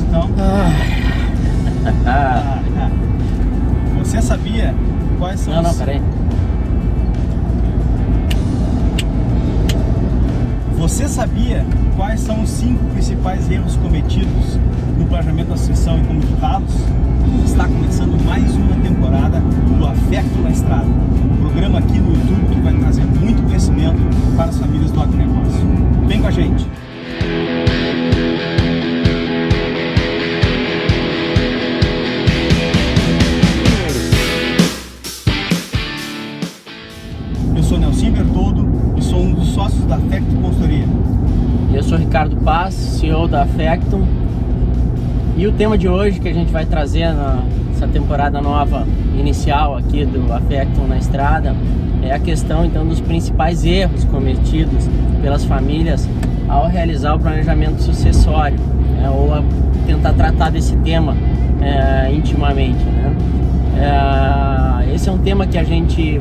então? Você sabia quais são Peraí. Você sabia quais são os 5 principais erros cometidos no planejamento da sucessão e como evitá-los? Está começando mais uma temporada do Afecto na Estrada, um programa aqui no YouTube que vai trazer muito conhecimento para as famílias do agronegócio. Vem com a gente! Eu sou Nelson Bertoldo e sou um dos sócios da Afecto Consultoria. Eu sou Ricardo Paz, CEO da Afecto. E o tema de hoje que a gente vai trazer nessa temporada nova inicial aqui do Afecto na Estrada é a questão então dos principais erros cometidos pelas famílias ao realizar o planejamento sucessório, ou a tentar tratar desse tema intimamente, né? Esse é um tema que a gente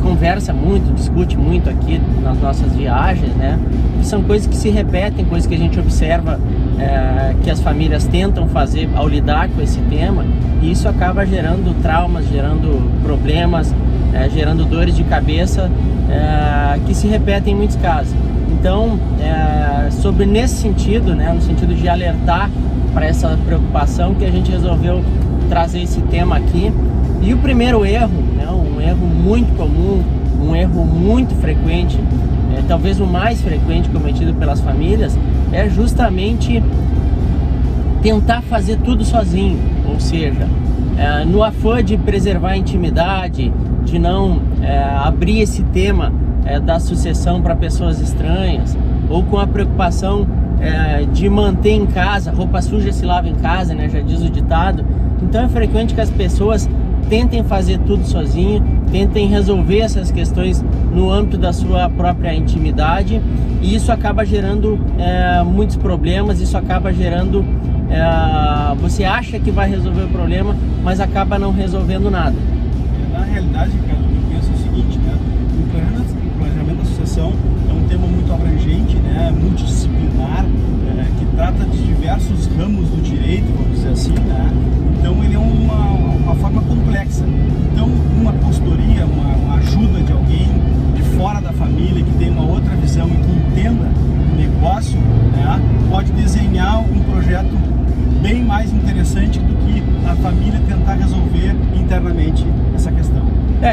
conversa muito, discute muito aqui nas nossas viagens, né? E são coisas que se repetem, coisas que a gente observa que as famílias tentam fazer ao lidar com esse tema, e isso acaba gerando traumas, gerando problemas, gerando dores de cabeça que se repetem em muitos casos. Então, nesse sentido, né, no sentido de alertar para essa preocupação, que a gente resolveu trazer esse tema aqui. E o primeiro erro, né, um erro muito comum, um erro muito frequente, talvez o mais frequente cometido pelas famílias, é justamente tentar fazer tudo sozinho, ou seja, no afã de preservar a intimidade, de não abrir esse tema da sucessão para pessoas estranhas, ou com a preocupação de manter em casa, roupa suja se lava em casa, né, já diz o ditado. Então é frequente que as pessoas tentem fazer tudo sozinho, tentem resolver essas questões no âmbito da sua própria intimidade, e isso acaba gerando muitos problemas. Isso acaba gerando, você acha que vai resolver o problema, mas acaba não resolvendo nada. Na realidade, cara, eu penso o seguinte, né? O planejamento da sucessão é um tema muito abrangente, né? Multidisciplinar, que trata de diversos ramos do direito, vamos dizer assim, né? Então ele é uma forma complexa. Então uma consultoria, uma ajuda de alguém de fora da família que tem uma outra visão e que entenda o negócio, né, pode desenhar um projeto bem mais interessante do que a família tentar resolver internamente essa questão.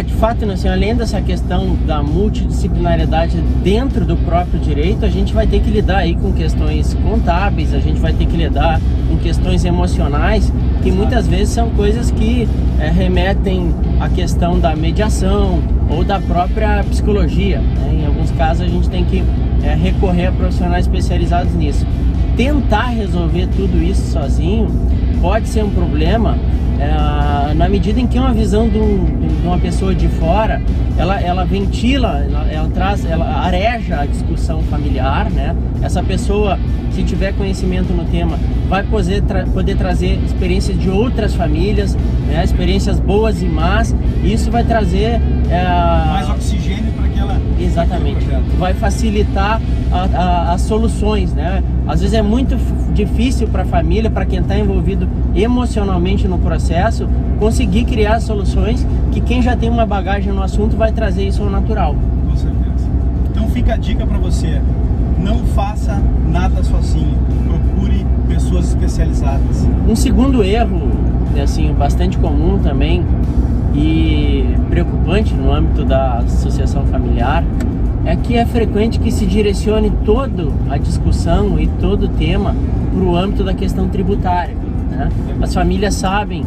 De fato, né, assim, além dessa questão da multidisciplinariedade dentro do próprio direito, a gente vai ter que lidar aí com questões contábeis, a gente vai ter que lidar com questões emocionais, que muitas vezes são coisas que remetem à questão da mediação ou da própria psicologia, né? Em alguns casos a gente tem que recorrer a profissionais especializados nisso. Tentar resolver tudo isso sozinho pode ser um problema, na medida em que uma visão de uma pessoa de fora, ela ventila, ela areja a discussão familiar, né? Essa pessoa, se tiver conhecimento no tema, vai poder trazer experiências de outras famílias, né? Experiências boas e más, e isso vai trazer mais oxigênio para aquela. Exatamente, vai facilitar as soluções, né? Às vezes é muito difícil para a família, para quem está envolvido emocionalmente no processo, conseguir criar soluções que quem já tem uma bagagem no assunto vai trazer isso ao natural. Com certeza. Então fica a dica para você: não faça nada sozinho, procure pessoas especializadas. Um segundo erro, assim, bastante comum também e preocupante no âmbito da sucessão familiar, é que é frequente que se direcione toda a discussão e todo o tema para o âmbito da questão tributária, né? As famílias sabem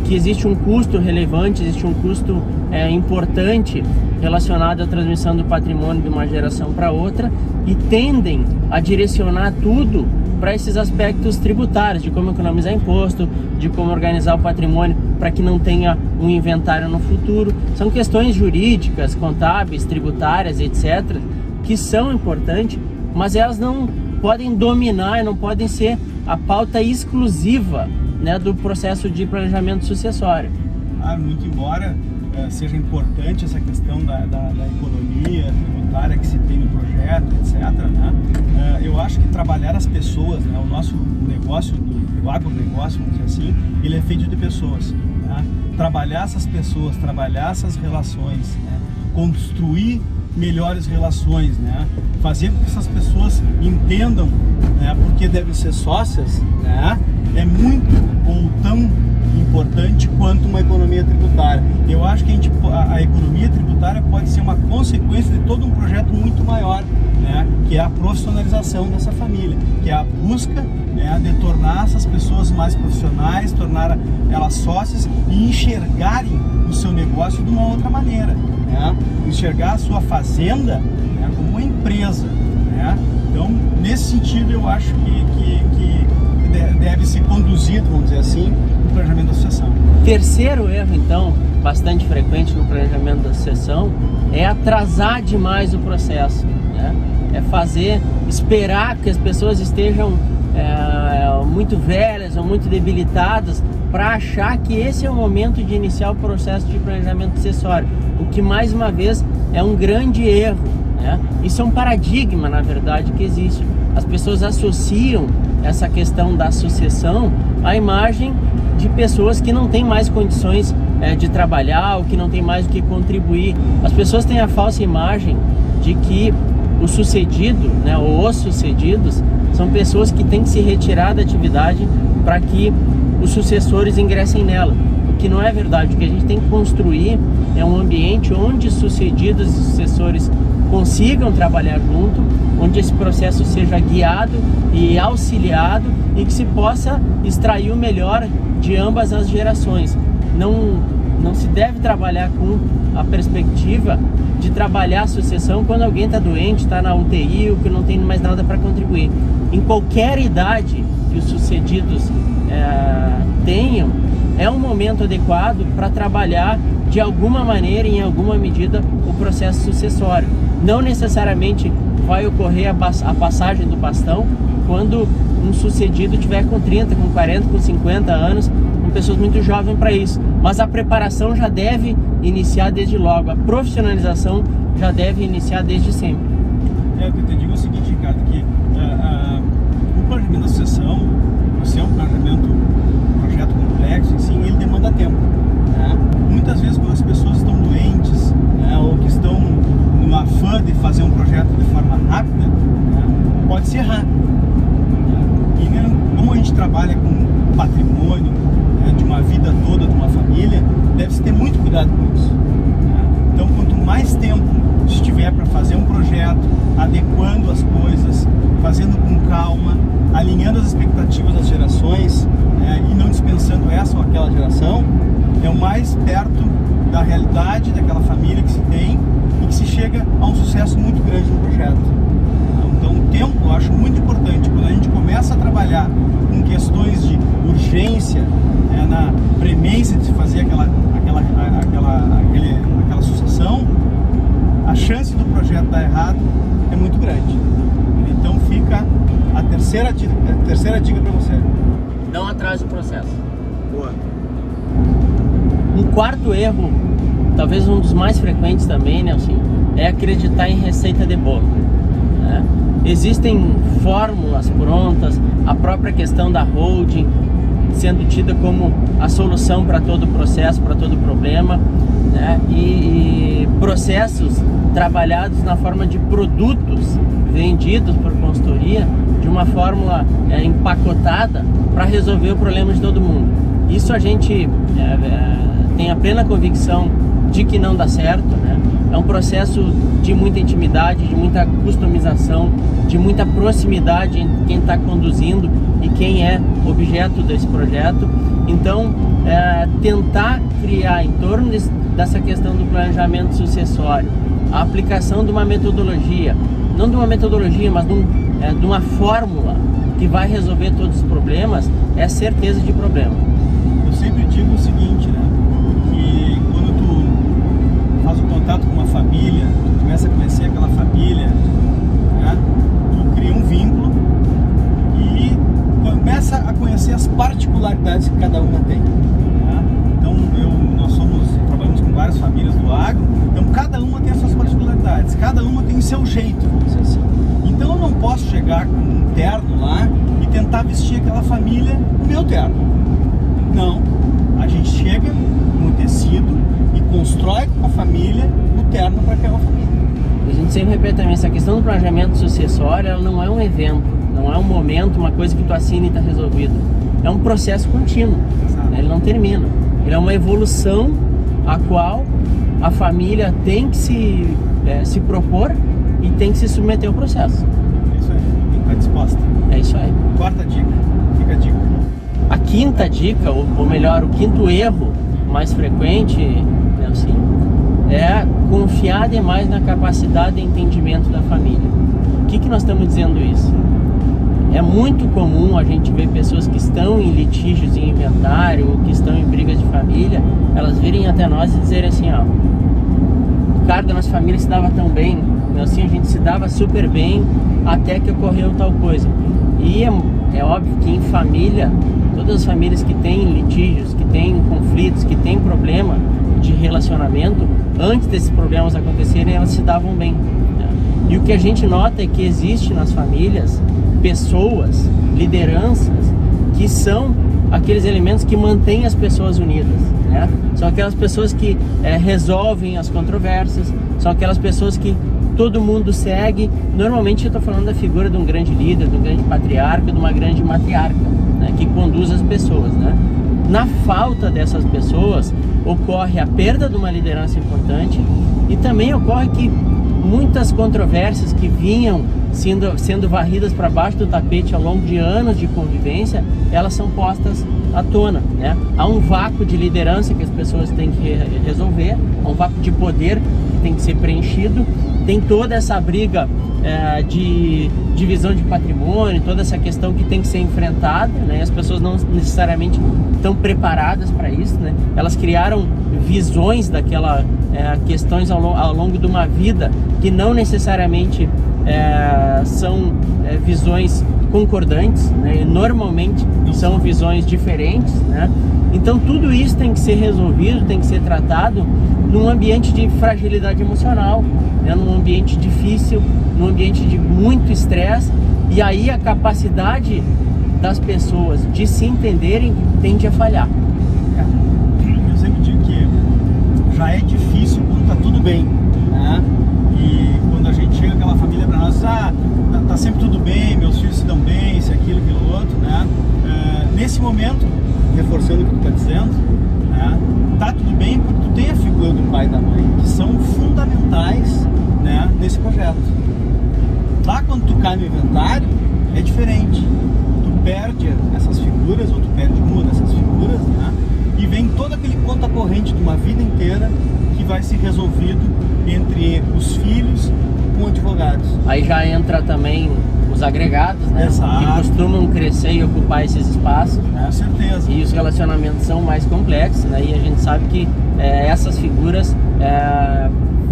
que existe um custo relevante, existe um custo importante relacionado à transmissão do patrimônio de uma geração para outra, e tendem a direcionar tudo para esses aspectos tributários, de como economizar imposto, de como organizar o patrimônio para que não tenha um inventário no futuro. São questões jurídicas, contábeis, tributárias, etc., que são importantes, mas elas não podem dominar, não podem ser a pauta exclusiva, né, do processo de planejamento sucessório. Muito embora seja importante essa questão da economia tributária que se tem no projeto, etc., né? Eu acho que trabalhar as pessoas, né, o nosso negócio, do agronegócio, vamos dizer assim, ele é feito de pessoas, né? Trabalhar essas pessoas, trabalhar essas relações, né? Construir melhores relações, né? Fazer com que essas pessoas entendam, né, porque devem ser sócias, né? É muito ou tão importante quanto uma economia tributária. Eu acho que a economia tributária pode ser uma consequência de todo um projeto muito maior, né? Que é a profissionalização dessa família, que é a busca, né, de tornar essas pessoas mais profissionais, tornar elas sócias e enxergarem o seu negócio de uma outra maneira, né? Enxergar a sua fazenda, né, como uma empresa, né? Então, nesse sentido, eu acho que deve ser conduzido, vamos dizer assim, o planejamento da sucessão. Terceiro erro, então, bastante frequente no planejamento da sucessão, é atrasar demais o processo, né? É esperar que as pessoas estejam muito velhas ou muito debilitadas para achar que esse é o momento de iniciar o processo de planejamento sucessório, o que, mais uma vez, é um grande erro, né? Isso é um paradigma, na verdade, que existe. As pessoas associam essa questão da sucessão à imagem de pessoas que não têm mais condições de trabalhar ou que não têm mais o que contribuir. As pessoas têm a falsa imagem de que o sucedido, né, ou os sucedidos, são pessoas que têm que se retirar da atividade para que os sucessores ingressem nela, o que não é verdade. O que a gente tem que construir é um ambiente onde sucedidos e sucessores consigam trabalhar junto, onde esse processo seja guiado e auxiliado e que se possa extrair o melhor de ambas as gerações. Não se deve trabalhar com a perspectiva de trabalhar a sucessão quando alguém está doente, está na UTI ou que não tem mais nada para contribuir. Em qualquer idade que os sucedidos tenham, é um momento adequado para trabalhar de alguma maneira, em alguma medida, o processo sucessório. Não necessariamente vai ocorrer a passagem do bastão quando um sucedido tiver com 30, com 40, com 50 anos, com pessoas muito jovens para isso. Mas a preparação já deve iniciar desde logo, a profissionalização já deve iniciar desde sempre. Eu te digo o seguinte, Ricardo, que o planejamento da sucessão, por ser um projeto complexo, sim, ele demanda tempo, né? Muitas vezes quando as pessoas estão doentes, né, ou que estão no afã de fazer um projeto de forma rápida, né, pode se errar. E como a gente trabalha com patrimônio, né, de uma vida toda, de uma família, deve-se ter muito cuidado com isso, né? Então, quanto mais tempo estiver para fazer um projeto, adequando as coisas, fazendo com calma, alinhando as expectativas das gerações, né, e não dispensando essa ou aquela geração, é o mais perto da realidade daquela família que se tem e que se chega a um sucesso muito grande no projeto. Então, o tempo eu acho muito importante. Quando a gente começa a trabalhar com questões de urgência, né, na premência de se fazer aquela sucessão, a chance do projeto dar errado é muito grande. Então fica a terceira dica para você. Não atrase o processo. Boa. Um quarto erro, talvez um dos mais frequentes também, Nelson, é acreditar em receita de bolo, né? Existem fórmulas prontas, a própria questão da holding sendo tida como a solução para todo o processo, para todo o problema, né? E processos trabalhados na forma de produtos vendidos por consultoria de uma fórmula empacotada para resolver o problema de todo mundo. Isso a gente tem a plena convicção de que não dá certo, né? É um processo de muita intimidade, de muita customização, de muita proximidade entre quem está conduzindo e quem é objeto desse projeto. Então, tentar criar em torno dessa questão do planejamento sucessório, a aplicação de uma metodologia, não de uma metodologia, mas de uma fórmula que vai resolver todos os problemas, é certeza de problema. Eu sempre digo o seguinte, né? Que quando tu faz o contato com uma família, tu começa a conhecer aquela família, né? Tu cria um vínculo e começa a conhecer as particularidades que cada uma tem, né? Então nós trabalhamos com várias famílias do agro, então cada uma tem as suas particularidades, cada uma tem o seu jeito, vamos dizer assim. Então eu não posso chegar com um terno lá e e tentar vestir aquela família o meu terno. Não, a gente chega no tecido e constrói com a família o terno para aquela família. A gente sempre repete também, essa questão do planejamento sucessório, ela não é um evento, não é um momento, uma coisa que tu assina e está resolvido. É um processo contínuo, né? Ele não termina. Ele é uma evolução a qual a família tem que se propor e tem que se submeter ao processo. É isso aí, tem que estar disposta. É isso aí. Quarta dica, fica a dica. A quinta dica, ou melhor, o quinto erro mais frequente, né, assim, é confiar demais na capacidade de entendimento da família. O que nós estamos dizendo isso? É muito comum a gente ver pessoas que estão em litígios em inventário ou que estão em brigas de família, elas virem até nós e dizerem assim, ó, o cara da nossa família se dava tão bem, assim, a gente se dava super bem até que ocorreu tal coisa. E é óbvio que em família, todas as famílias que têm litígios, que têm conflitos, que têm problema de relacionamento, antes desses problemas acontecerem, elas se davam bem, né? E o que a gente nota é que existe nas famílias pessoas, lideranças, que são aqueles elementos que mantêm as pessoas unidas, né? São aquelas pessoas que resolvem as controvérsias, são aquelas pessoas que todo mundo segue. Normalmente eu estou falando da figura de um grande líder, de um grande patriarca, de uma grande matriarca, né, que conduz as pessoas, né? Na falta dessas pessoas, ocorre a perda de uma liderança importante e também ocorre que muitas controvérsias que vinham sendo varridas para baixo do tapete ao longo de anos de convivência, elas são postas à tona, né? Há um vácuo de liderança que as pessoas têm que resolver, há um vácuo de poder que tem que ser preenchido, tem toda essa briga de divisão de patrimônio, toda essa questão que tem que ser enfrentada, né? As pessoas não necessariamente estão preparadas para isso, né? Elas criaram visões daquela questões ao longo de uma vida que não necessariamente são visões concordantes, né? E normalmente são visões diferentes, né? Então tudo isso tem que ser resolvido, tem que ser tratado num ambiente de fragilidade emocional, né? Num ambiente difícil, num ambiente de muito estresse, e aí a capacidade das pessoas de se entenderem tende a falhar. Eu sempre digo que já é difícil quando tá tudo bem, né? E quando a gente chega aquela família para nós, tá sempre tudo bem, meus filhos se dão bem, isso, aquilo, aquilo outro, né? Nesse momento, reforçando o que tu tá dizendo, né? Tá tudo bem porque tu tem a figura do pai e da mãe, que são fundamentais, né, nesse projeto. Lá quando tu cai no inventário, é diferente. Tu perde essas figuras, ou tu perde uma dessas figuras, né? E vem todo aquele conta corrente de uma vida inteira que vai ser resolvido entre os filhos com advogados. Aí já entra também os agregados, né? Exato. Que costumam crescer e ocupar esses espaços, né? Com certeza. E os relacionamentos são mais complexos, né? E a gente sabe que essas figuras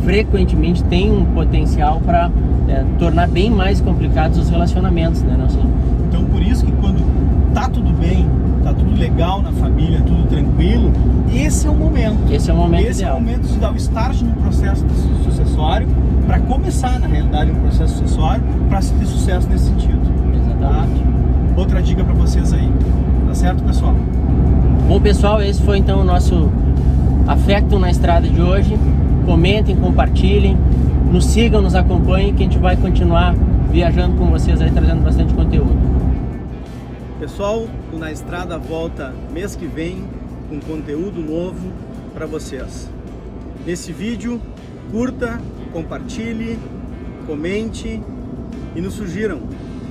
frequentemente têm um potencial para tornar bem mais complicados os relacionamentos, né, Nelson? Então por isso que quando tá tudo bem, tá tudo legal na família, tudo tranquilo, esse é o momento. Esse é o momento Esse ideal. é o momento de dar o start no processo sucessório, para começar, na realidade, um processo sucessório, para se ter sucesso nesse sentido. Exatamente. Tá? Outra dica para vocês aí. Tá certo, pessoal? Bom, pessoal, esse foi então o nosso Affectum na Estrada de hoje. Comentem, compartilhem, nos sigam, nos acompanhem, que a gente vai continuar viajando com vocês aí, trazendo bastante conteúdo. Pessoal, o Na Estrada volta mês que vem com conteúdo novo para vocês. Nesse vídeo, curta, compartilhe, comente e nos sugiram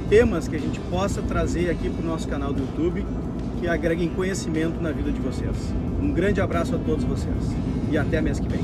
temas que a gente possa trazer aqui para o nosso canal do YouTube que agreguem conhecimento na vida de vocês. Um grande abraço a todos vocês e até mês que vem.